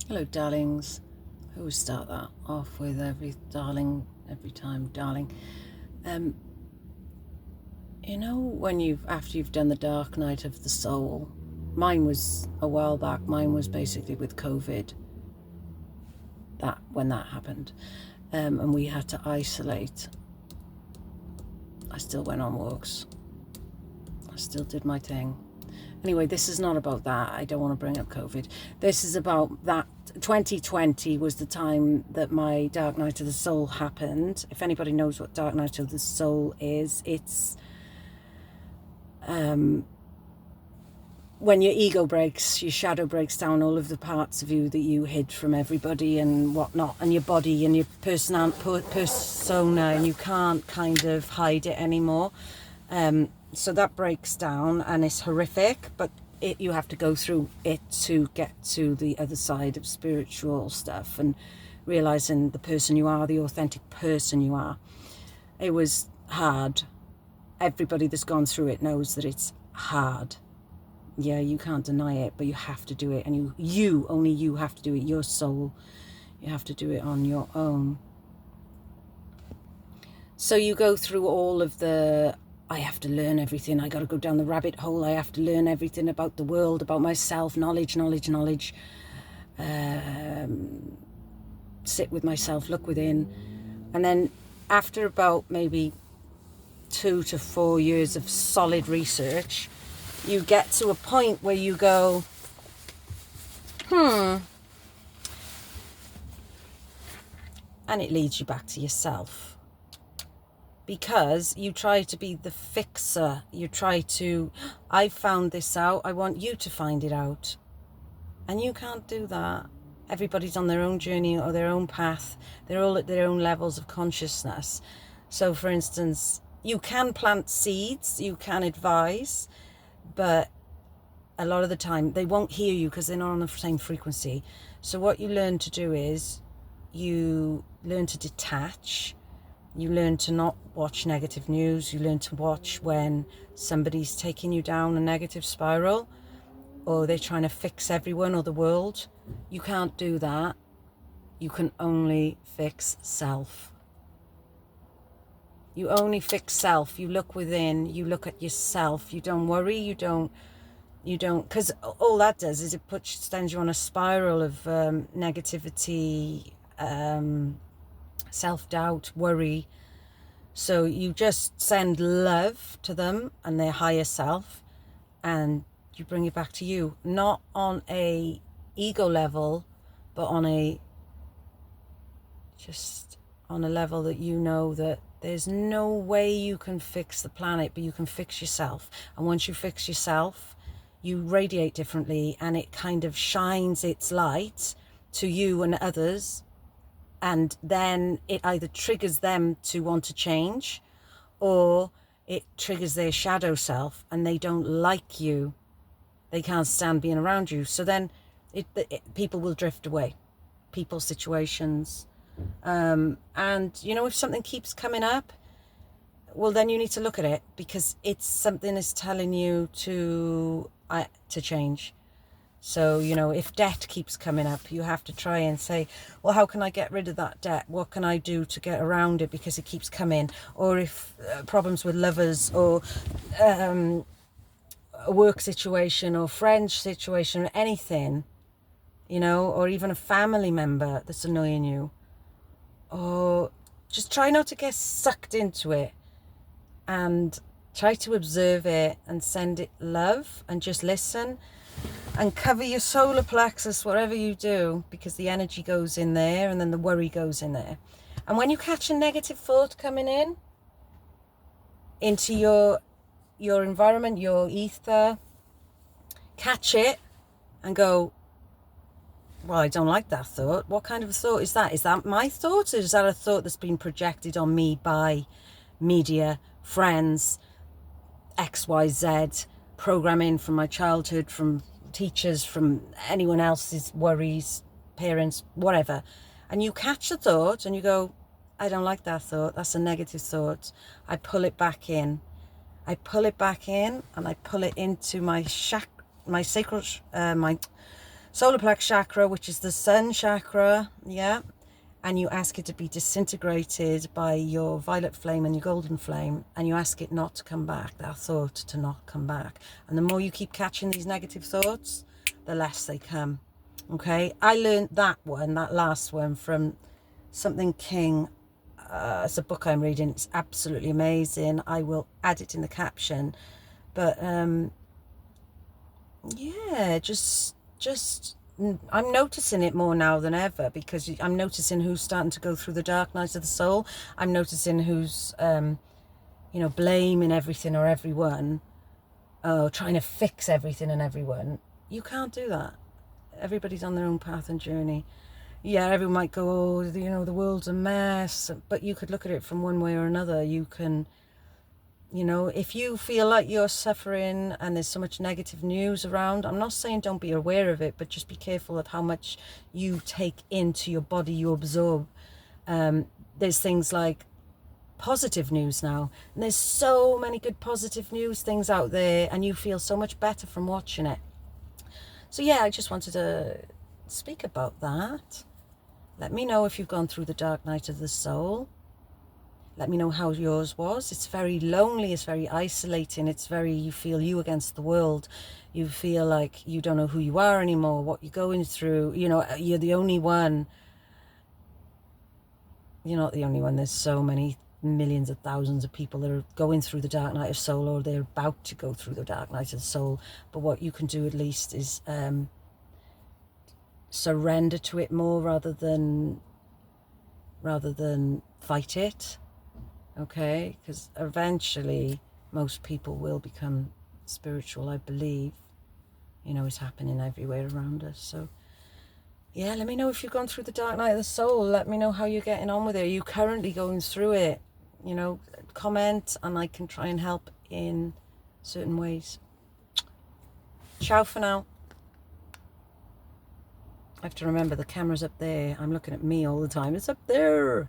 Hello, darlings. I always start that off with every time, darling. When after you've done the dark night of the soul, mine was a while back. Mine was basically with COVID. When that happened, and we had to isolate. I still went on walks. I still did my thing. Anyway, this is not about that. I don't want to bring up COVID. This is about that 2020 was the time that my Dark Night of the Soul happened. If anybody knows what Dark Night of the Soul is, it's when your ego breaks, your shadow breaks down all of the parts of you that you hid from everybody and whatnot, and your body and your persona, and you can't kind of hide it anymore. So that breaks down and it's horrific, but you have to go through it to get to the other side of spiritual stuff and realizing the person you are, the authentic person you are. It was hard. Everybody that's gone through it knows that it's hard. Yeah, you can't deny it, but you have to do it, and only you have to do it. Your soul, you have to do it on your own. So you go through all of I have to learn everything. I got to go down the rabbit hole. I have to learn everything about the world, about myself, knowledge. Sit with myself, look within. And then after about maybe 2 to 4 years of solid research, you get to a point where you go, and it leads you back to yourself. Because you try to be the fixer. You try to, I found this out, I want you to find it out. And you can't do that. Everybody's on their own journey or their own path. They're all at their own levels of consciousness. So for instance, you can plant seeds, you can advise, but a lot of the time they won't hear you because they're not on the same frequency. So what you learn to do is you learn to detach. You learn to not watch negative news. You learn to watch when somebody's taking you down a negative spiral or they're trying to fix everyone or the world. You can't do that. You can only fix self. You only fix self. You look within. You look at yourself. You don't worry. You don't, because all that does is it sends you on a spiral of negativity, self-doubt, worry. So you just send love to them and their higher self, and you bring it back to you, not on a ego level, but on a level that you know that there's no way you can fix the planet, but you can fix yourself. And once you fix yourself, you radiate differently, and it kind of shines its light to you and others. And then it either triggers them to want to change, or it triggers their shadow self and they don't like you. They can't stand being around you. So then people will drift away. People, situations. And, if something keeps coming up, well, then you need to look at it, because it's something is telling you to change. So, if debt keeps coming up, you have to try and say, well, how can I get rid of that debt? What can I do to get around it because it keeps coming? Or if problems with lovers, or a work situation, or friend situation, or anything, or even a family member that's annoying you. Or just try not to get sucked into it, and try to observe it and send it love and just listen. And cover your solar plexus, whatever you do, because the energy goes in there and then the worry goes in there. And when you catch a negative thought coming into your environment, your ether, catch it and go, well, I don't like that thought. What kind of a thought is that? Is that my thought, or is that a thought that's been projected on me by media, friends, XYZ, programming from my childhood, from teachers, from anyone else's worries, parents, whatever. And you catch a thought and you go, I don't like that thought. That's a negative thought. I pull it back in. I pull it back in, and I pull it into my sacral, my solar plex chakra, which is the sun chakra, yeah, and you ask it to be disintegrated by your violet flame and your golden flame, and you ask it not to come back, that thought to not come back. And the more you keep catching these negative thoughts, the less they come. Okay, I learned that last one, from Something King. It's a book I'm reading. It's absolutely amazing. I will add it in the caption. But yeah, just I'm noticing it more now than ever, because I'm noticing who's starting to go through the dark night of the soul. I'm noticing who's blaming everything or everyone, trying to fix everything and everyone. You can't do that. Everybody's on their own path and journey. Yeah, everyone might go, oh, the world's a mess, but you could look at it from one way or another. You can, if you feel like you're suffering and there's so much negative news around, I'm not saying don't be aware of it, but just be careful of how much you take into your body, you absorb. There's things like positive news now, and there's so many good positive news things out there, and you feel so much better from watching it. So yeah, I just wanted to speak about that. Let me know if you've gone through the dark night of the soul. Let me know how yours was. It's very lonely, it's very isolating, you feel you against the world. You feel like you don't know who you are anymore, what you're going through. You're the only one. You're not the only one. There's so many millions of thousands of people that are going through the dark night of soul, or they're about to go through the dark night of the soul. But what you can do at least is surrender to it more rather than fight it. Okay, because eventually most people will become spiritual, I believe. It's happening everywhere around us. So yeah, let me know if you've gone through the dark night of the soul. Let me know how you're getting on with it. Are you currently going through it? Comment, and I can try and help in certain ways. Ciao for now. I have to remember the camera's up there. I'm looking at me all the time. It's up there.